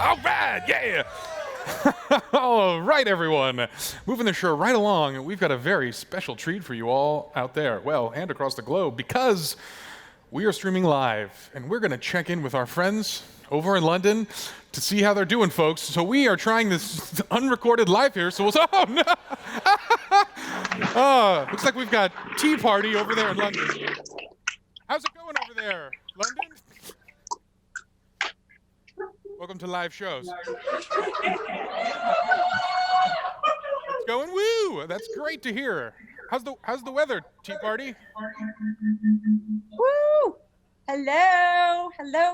All right, yeah. All right, everyone. Moving the show right along, we've got a very special treat for you all out there, well, and across the globe, because we are streaming live, and we're going to check in with our friends over in London to see how they're doing, folks. So we are trying this unrecorded live here, so oh, no. Looks like we've got Tea Party over there in London. How's it going over there, London? Welcome to live shows. It's going woo! That's great to hear. How's the weather, Tea Party? Woo! Hello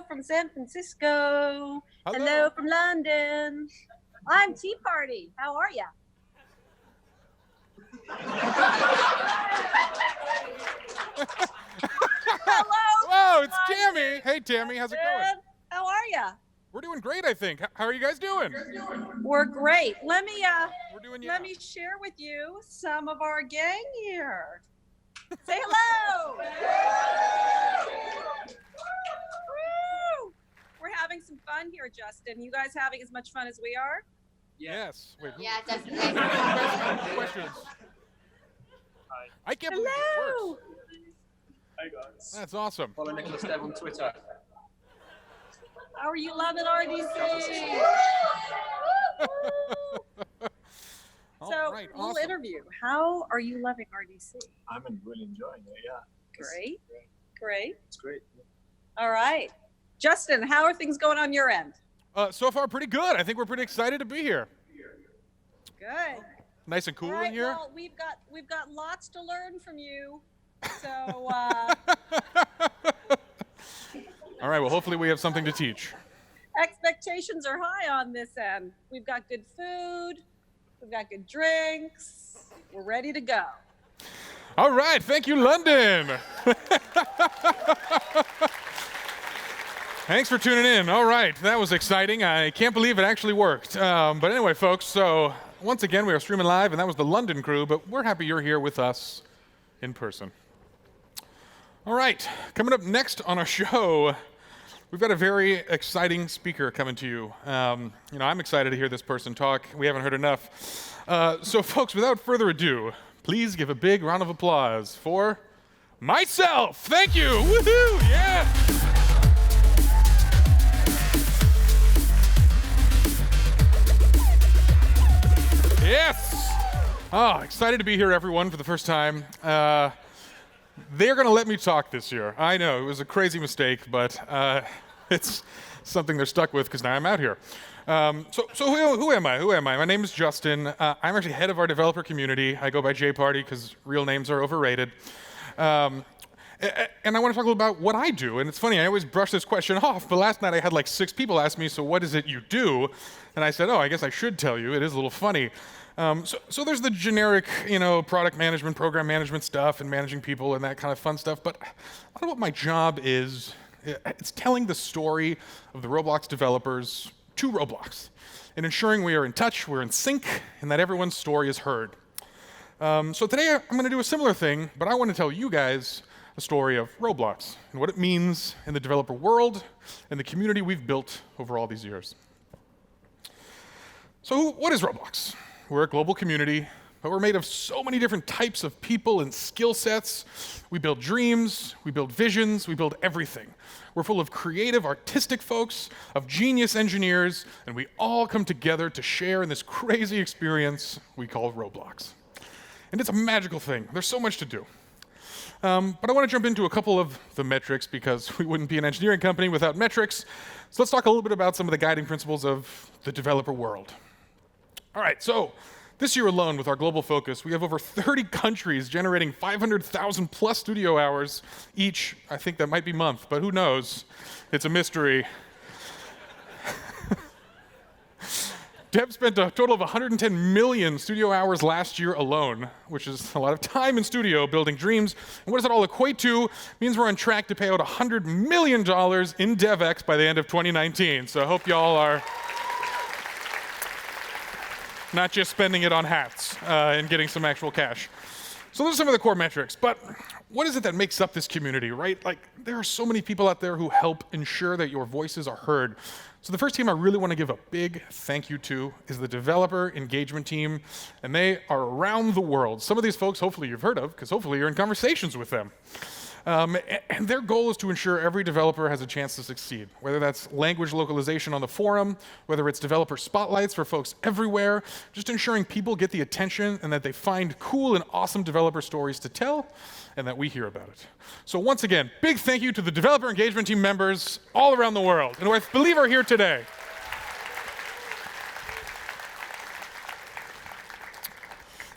from San Francisco. Hello from London. I'm Tea Party. How are ya? Hello. Whoa, it's Tammy. Hey, Tammy, how's it going? How are ya? We're doing great, I think. How are you guys doing? We're great. Let me Let me share with you some of our gang here. Say hello. Woo! We're having some fun here, Justin. You guys having as much fun as we are? Yes. Wait, Yeah, definitely. questions? Hi. I can't believe this works. Hey guys. That's awesome. Follow Nicholas Dev on Twitter. How are you loving RDC? All So, right, little awesome. interview. How are you loving RDC? I'm really enjoying it, yeah. Great. It's great. All right. Justin, how are things going on your end? So far, pretty good. I think we're pretty excited to be here. Good. Nice and cool All right, in here. well, we've got lots to learn from you. So, All right, well, hopefully we have something to teach. expectations are high on this end. We've got good food. We've got good drinks. We're ready to go. All right, thank you, London. Thanks for tuning in. All right, that was exciting. I can't believe it actually worked. But anyway, folks, so once again, we are streaming live, and that was the London crew, but we're happy you're here with us in person. All right, coming up next on our show, we've got a very exciting speaker coming to you. I'm excited to hear this person talk. We haven't heard enough. So, folks, without further ado, please give a big round of applause for myself. Thank you. Woohoo! Yeah. Yes. Oh, excited to be here, everyone, for the first time. They're going to let me talk this year. I know, it was a crazy mistake, but it's something they're stuck with because now I'm out here. So who am I? My name is Justin. I'm actually head of our developer community. I go by J Party because real names are overrated. And I want to talk a little about what I do. And it's funny, I always brush this question off, but last night I had like 6 people ask me, so what is it you do? And I said, I guess I should tell you. It is a little funny. So there's the generic, product management, program management stuff and managing people and that kind of fun stuff. But a lot of what my job is, it's telling the story of the Roblox developers to Roblox and ensuring we are in touch, we're in sync, and that everyone's story is heard. So today I'm going to do a similar thing, but I want to tell you guys a story of Roblox and what it means in the developer world and the community we've built over all these years. So what is Roblox? We're a global community, but we're made of so many different types of people and skill sets. We build dreams, we build visions, we build everything. We're full of creative, artistic folks, of genius engineers, and we all come together to share in this crazy experience we call Roblox. And it's a magical thing. There's so much to do. But I want to jump into a couple of the metrics because we wouldn't be an engineering company without metrics. So let's talk a little bit about some of the guiding principles of the developer world. All right, so this year alone, with our global focus, we have over 30 countries generating 500,000 plus studio hours each. I think that might be month, but who knows? It's a mystery. Deb spent a total of 110 million studio hours last year alone, which is a lot of time in studio building dreams. And what does it all equate to? It means we're on track to pay out $100 million in DevX by the end of 2019. So I hope y'all are not just spending it on hats and getting some actual cash. So those are some of the core metrics, but what is it that makes up this community, right? Like, there are so many people out there who help ensure that your voices are heard. So the first team I really want to give a big thank you to is the developer engagement team, and they are around the world. Some of these folks, hopefully you've heard of, because hopefully you're in conversations with them. And their goal is to ensure every developer has a chance to succeed, whether that's language localization on the forum, whether it's developer spotlights for folks everywhere, just ensuring people get the attention and that they find cool and awesome developer stories to tell and that we hear about it. So once again, big thank you to the developer engagement team members all around the world and who I believe are here today.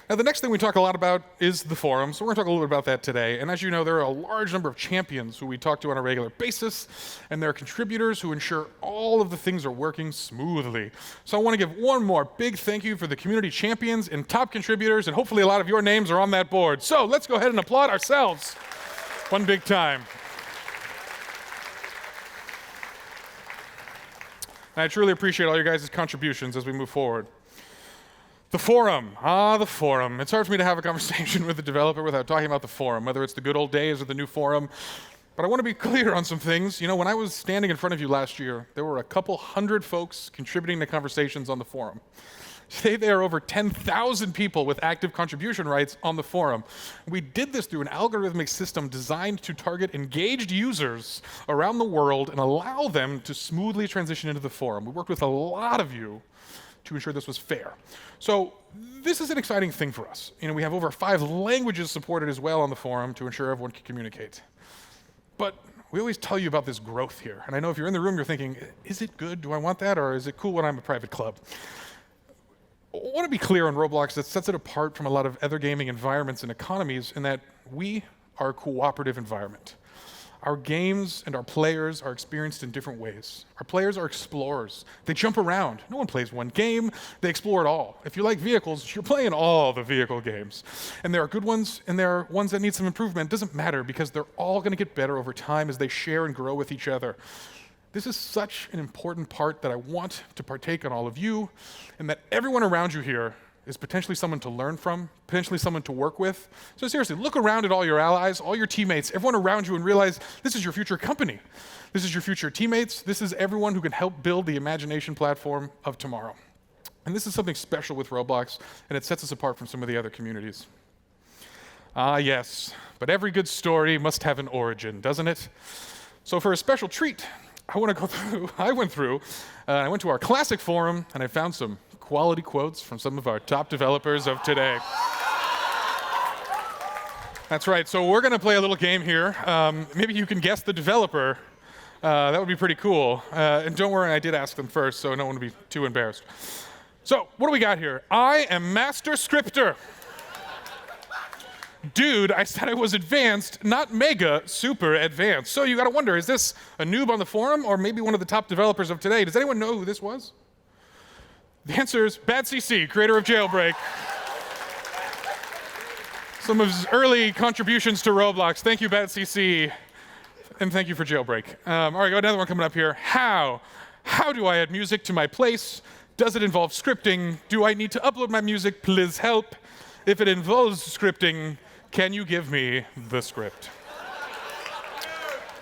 Now, the next thing we talk a lot about is the forum, so we're going to talk a little bit about that today. And as you know, there are a large number of champions who we talk to on a regular basis, and there are contributors who ensure all of the things are working smoothly. So I want to give one more big thank you for the community champions and top contributors, and hopefully a lot of your names are on that board. So let's go ahead and applaud ourselves one big time. And I truly appreciate all your guys' contributions as we move forward. The forum. The forum. It's hard for me to have a conversation with a developer without talking about the forum, whether it's the good old days or the new forum. But I want to be clear on some things. You know, when I was standing in front of you last year, there were a couple hundred folks contributing to conversations on the forum. Today, there are over 10,000 people with active contribution rights on the forum. We did this through an algorithmic system designed to target engaged users around the world and allow them to smoothly transition into the forum. We worked with a lot of you to ensure this was fair. So this is an exciting thing for us. You know, we have over 5 languages supported as well on the forum to ensure everyone can communicate. But we always tell you about this growth here. And I know if you're in the room, you're thinking, is it good? Do I want that? Or is it cool when I'm a private club? I want to be clear on Roblox that sets it apart from a lot of other gaming environments and economies in that we are a cooperative environment. Our games and our players are experienced in different ways. Our players are explorers. They jump around. No one plays one game. They explore it all. If you like vehicles, you're playing all the vehicle games. And there are good ones, and there are ones that need some improvement. It doesn't matter because they're all going to get better over time as they share and grow with each other. This is such an important part that I want to partake on all of you, and that everyone around you here is potentially someone to learn from, potentially someone to work with. So seriously, look around at all your allies, all your teammates, everyone around you, and realize this is your future company. This is your future teammates. This is everyone who can help build the imagination platform of tomorrow. And this is something special with Roblox, and it sets us apart from some of the other communities. Yes, but every good story must have an origin, doesn't it? So for a special treat, I went to our classic forum, and I found some quality quotes from some of our top developers of today. That's right, so we're going to play a little game here. Maybe you can guess the developer. That would be pretty cool. And don't worry, I did ask them first, so no one would be too embarrassed. So, what do we got here? I am Master Scripter. Dude, I said I was advanced, not mega, super advanced. So you got to wonder, is this a noob on the forum or maybe one of the top developers of today? Does anyone know who this was? The answer is Bad CC, creator of Jailbreak. Some of his early contributions to Roblox. Thank you, Bad CC, and thank you for Jailbreak. All right, got another one coming up here. How do I add music to my place? Does it involve scripting? Do I need to upload my music? Please help. If it involves scripting, can you give me the script?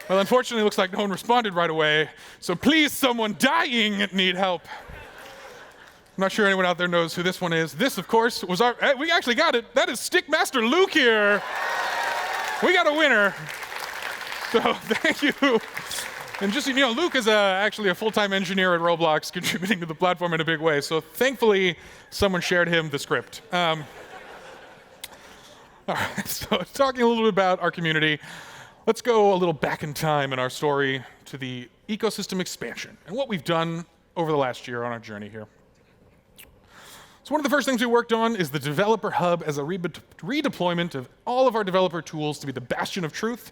Well, unfortunately, it looks like no one responded right away. So please, someone dying need help. I'm not sure anyone out there knows who this one is. This, of course, was we actually got it. That is Stickmaster Luke here. We got a winner. So thank you. And just, you know, Luke is actually a full-time engineer at Roblox, contributing to the platform in a big way. So thankfully, someone shared him the script. All right, so talking a little bit about our community, let's go a little back in time in our story to the ecosystem expansion and what we've done over the last year on our journey here. So one of the first things we worked on is the Developer Hub as a redeployment of all of our developer tools to be the bastion of truth.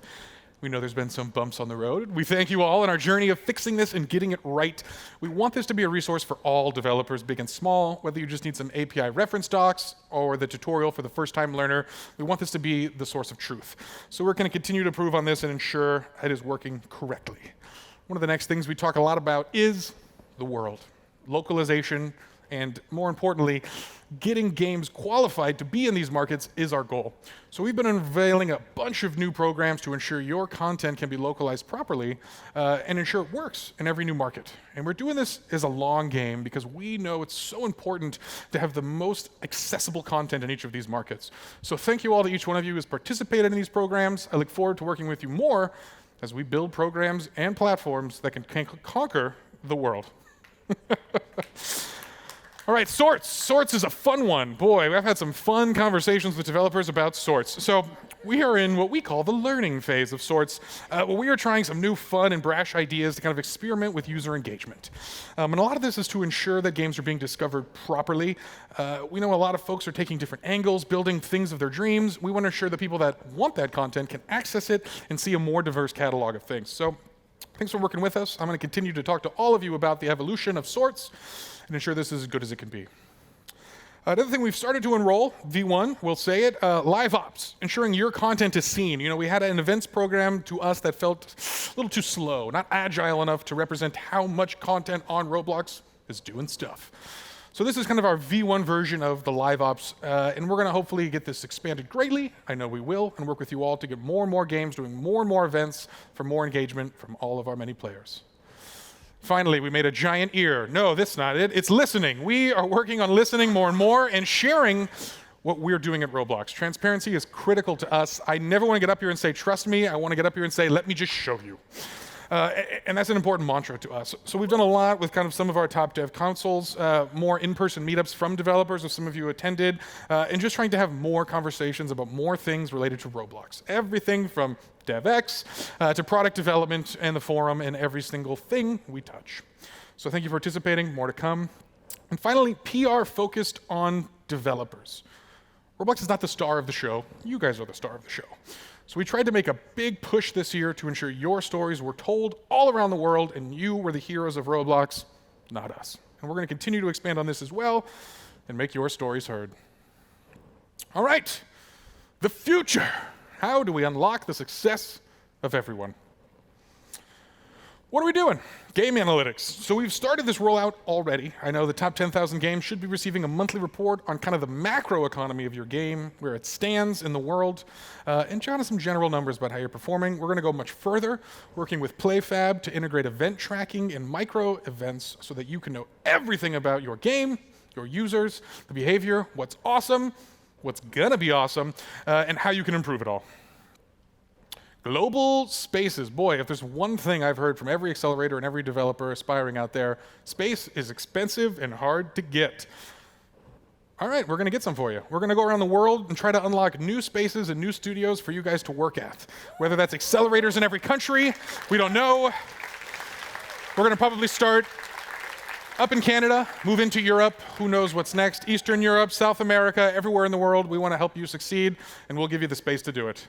We know there's been some bumps on the road. We thank you all in our journey of fixing this and getting it right. We want this to be a resource for all developers, big and small, whether you just need some API reference docs or the tutorial for the first-time learner. We want this to be the source of truth. So we're going to continue to improve on this and ensure it is working correctly. One of the next things we talk a lot about is the world, localization, And more importantly, getting games qualified to be in these markets is our goal. So we've been unveiling a bunch of new programs to ensure your content can be localized properly and ensure it works in every new market. And we're doing this as a long game because we know it's so important to have the most accessible content in each of these markets. So thank you all to each one of you who has participated in these programs. I look forward to working with you more as we build programs and platforms that can conquer the world. All right, sorts. Sorts is a fun one. Boy, I've had some fun conversations with developers about sorts. So we are in what we call the learning phase of sorts, where we are trying some new fun and brash ideas to kind of experiment with user engagement. And a lot of this is to ensure that games are being discovered properly. We know a lot of folks are taking different angles, building things of their dreams. We want to ensure that people that want that content can access it and see a more diverse catalog of things. So thanks for working with us. I'm going to continue to talk to all of you about the evolution of sorts and ensure this is as good as it can be. Another thing we've started to enroll, V1, we'll say it, live ops, ensuring your content is seen. You know, we had an events program to us that felt a little too slow, not agile enough to represent how much content on Roblox is doing stuff. So this is kind of our V1 version of the live ops, and we're going to hopefully get this expanded greatly. I know we will, and work with you all to get more and more games, doing more and more events for more engagement from all of our many players. Finally, we made a giant ear. No, that's not it. It's listening. We are working on listening more and more and sharing what we're doing at Roblox. Transparency is critical to us. I never want to get up here and say, trust me. I want to get up here and say, let me just show you. And that's an important mantra to us. So we've done a lot with kind of some of our top dev councils, more in-person meetups from developers, as some of you attended, and just trying to have more conversations about more things related to Roblox. Everything from DevX to product development and the forum and every single thing we touch. So thank you for participating. More to come. And finally, PR focused on developers. Roblox is not the star of the show. You guys are the star of the show. So we tried to make a big push this year to ensure your stories were told all around the world and you were the heroes of Roblox, not us. And we're going to continue to expand on this as well and make your stories heard. All right, the future. How do we unlock the success of everyone? What are we doing? Game analytics. So we've started this rollout already. I know the top 10,000 games should be receiving a monthly report on kind of the macro economy of your game, where it stands in the world, and jot some general numbers about how you're performing. We're going to go much further, working with PlayFab to integrate event tracking and micro events so that you can know everything about your game, your users, the behavior, what's awesome, what's going to be awesome, and how you can improve it all. Global spaces. Boy, if there's one thing I've heard from every accelerator and every developer aspiring out there, space is expensive and hard to get. All right, we're going to get some for you. We're going to go around the world and try to unlock new spaces and new studios for you guys to work at. Whether that's accelerators in every country, we don't know. We're going to probably start up in Canada, move into Europe, who knows what's next, Eastern Europe, South America, everywhere in the world. We want to help you succeed, and we'll give you the space to do it.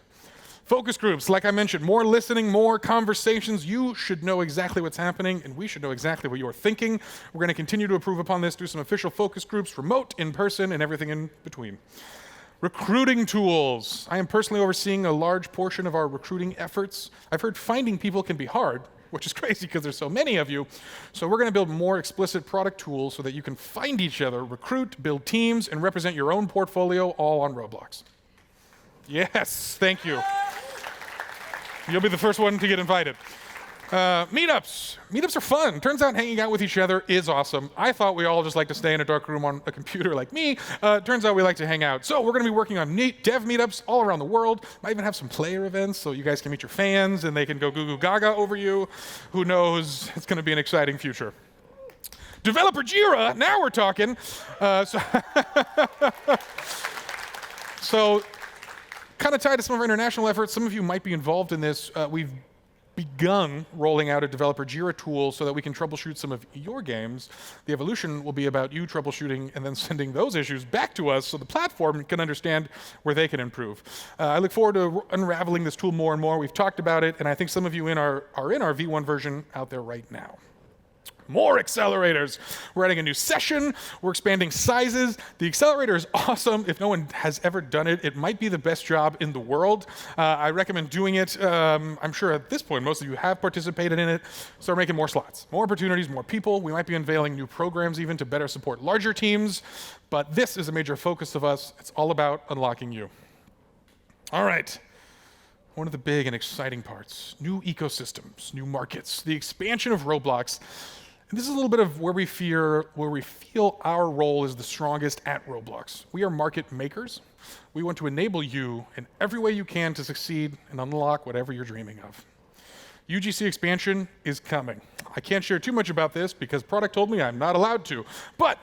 Focus groups, like I mentioned, more listening, more conversations. You should know exactly what's happening, and we should know exactly what you're thinking. We're going to continue to improve upon this, do some official focus groups, remote, in person, and everything in between. Recruiting tools. I am personally overseeing a large portion of our recruiting efforts. I've heard finding people can be hard, which is crazy because there's so many of you. So we're going to build more explicit product tools so that you can find each other, recruit, build teams, and represent your own portfolio all on Roblox. Yes, thank you. You'll be the first one to get invited. Meetups. Meetups are fun. Turns out hanging out with each other is awesome. I thought we all just like to stay in a dark room on a computer like me. Turns out we like to hang out. So we're going to be working on dev meetups all around the world. Might even have some player events so you guys can meet your fans and they can go goo goo gaga over you. Who knows? It's going to be an exciting future. Developer Jira. Now we're talking. So kind of tied to some of our international efforts. Some of you might be involved in this. We've begun rolling out a developer Jira tool so that we can troubleshoot some of your games. The evolution will be about you troubleshooting and then sending those issues back to us so the platform can understand where they can improve. I look forward to unraveling this tool more and more. We've talked about it, and I think some of you are in our V1 version out there right now. more accelerators. We're adding a new session. We're expanding sizes. The accelerator is awesome. If no one has ever done it, it might be the best job in the world. I recommend doing it. I'm sure at this point, most of you have participated in it. Start making more slots, more opportunities, more people. We might be unveiling new programs even to better support larger teams. But this is a major focus of us. It's all about unlocking you. All right. One of the big and exciting parts, new ecosystems, new markets, the expansion of Roblox. And this is a little bit of where we feel our role is the strongest at Roblox. We are market makers. We want to enable you in every way you can to succeed and unlock whatever you're dreaming of. UGC expansion is coming. I can't share too much about this because product told me I'm not allowed to, but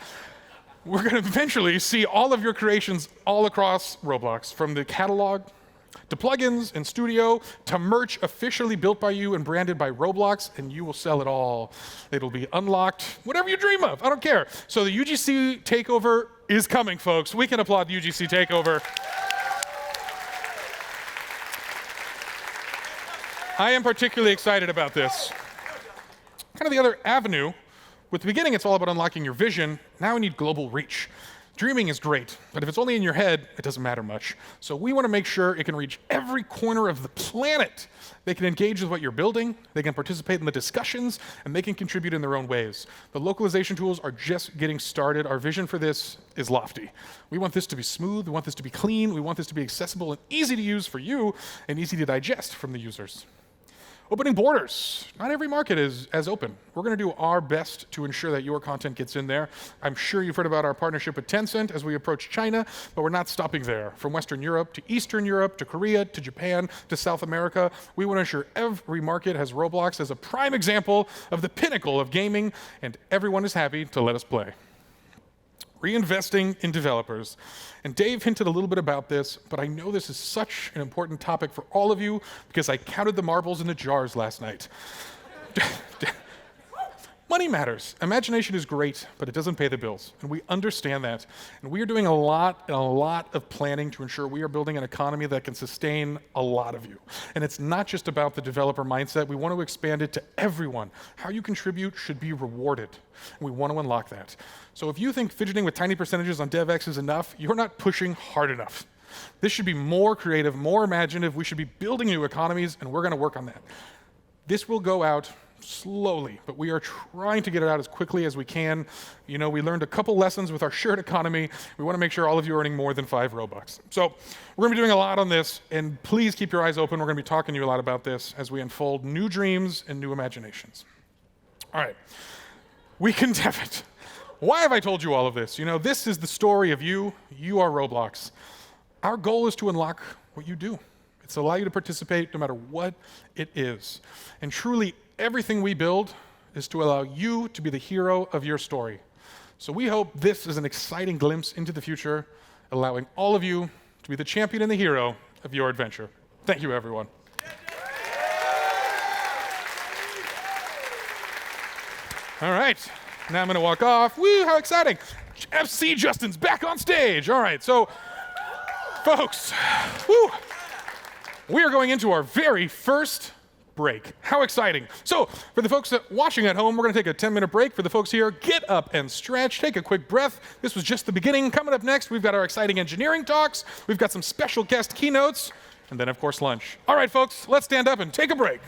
we're going to eventually see all of your creations all across Roblox, from the catalog to plugins and studio, to merch officially built by you and branded by Roblox, and you will sell it all. It'll be unlocked, whatever you dream of. I don't care. So the UGC takeover is coming, folks. We can applaud the UGC takeover. I am particularly excited about this. Kind of the other avenue. With the beginning, it's all about unlocking your vision. Now we need global reach. Dreaming is great, but if it's only in your head, it doesn't matter much. So we want to make sure it can reach every corner of the planet. They can engage with what you're building, they can participate in the discussions, and they can contribute in their own ways. The localization tools are just getting started. Our vision for this is lofty. We want this to be smooth, we want this to be clean, we want this to be accessible and easy to use for you, and easy to digest from the users. Opening borders. Not every market is as open. We're going to do our best to ensure that your content gets in there. I'm sure you've heard about our partnership with Tencent as we approach China, but we're not stopping there. From Western Europe to Eastern Europe to Korea to Japan to South America, we want to ensure every market has Roblox as a prime example of the pinnacle of gaming, and everyone is happy to let us play. Reinvesting in developers. And Dave hinted a little bit about this, but I know this is such an important topic for all of you because I counted the marbles in the jars last night. Money matters. Imagination is great, but it doesn't pay the bills, and we understand that. And we are doing a lot of planning to ensure we are building an economy that can sustain a lot of you. And it's not just about the developer mindset. We want to expand it to everyone. How you contribute should be rewarded. And we want to unlock that. So if you think fidgeting with tiny percentages on DevX is enough, you're not pushing hard enough. This should be more creative, more imaginative. We should be building new economies, and we're going to work on that. This will go out slowly, but we are trying to get it out as quickly as we can. You know, we learned a couple lessons with our shared economy. We want to make sure all of you are earning more than 5 Robux. So we're going to be doing a lot on this, and please keep your eyes open. We're going to be talking to you a lot about this as we unfold new dreams and new imaginations. All right, we can dev it. Why have I told you all of this? You know, this is the story of you. You are Roblox. Our goal is to unlock what you do. It's to allow you to participate no matter what it is. And truly, everything we build is to allow you to be the hero of your story. So we hope this is an exciting glimpse into the future, allowing all of you to be the champion and the hero of your adventure. Thank you, everyone. All right, now I'm going to walk off. Woo, how exciting. FC Justin's back on stage. All right, so folks, woo, we are going into our very first break. How exciting. So for the folks watching at home, we're going to take a 10-minute break. For the folks here, get up and stretch, take a quick breath. This was just the beginning. Coming up next, we've got our exciting engineering talks. We've got some special guest keynotes, and then, of course, lunch. All right, folks, let's stand up and take a break.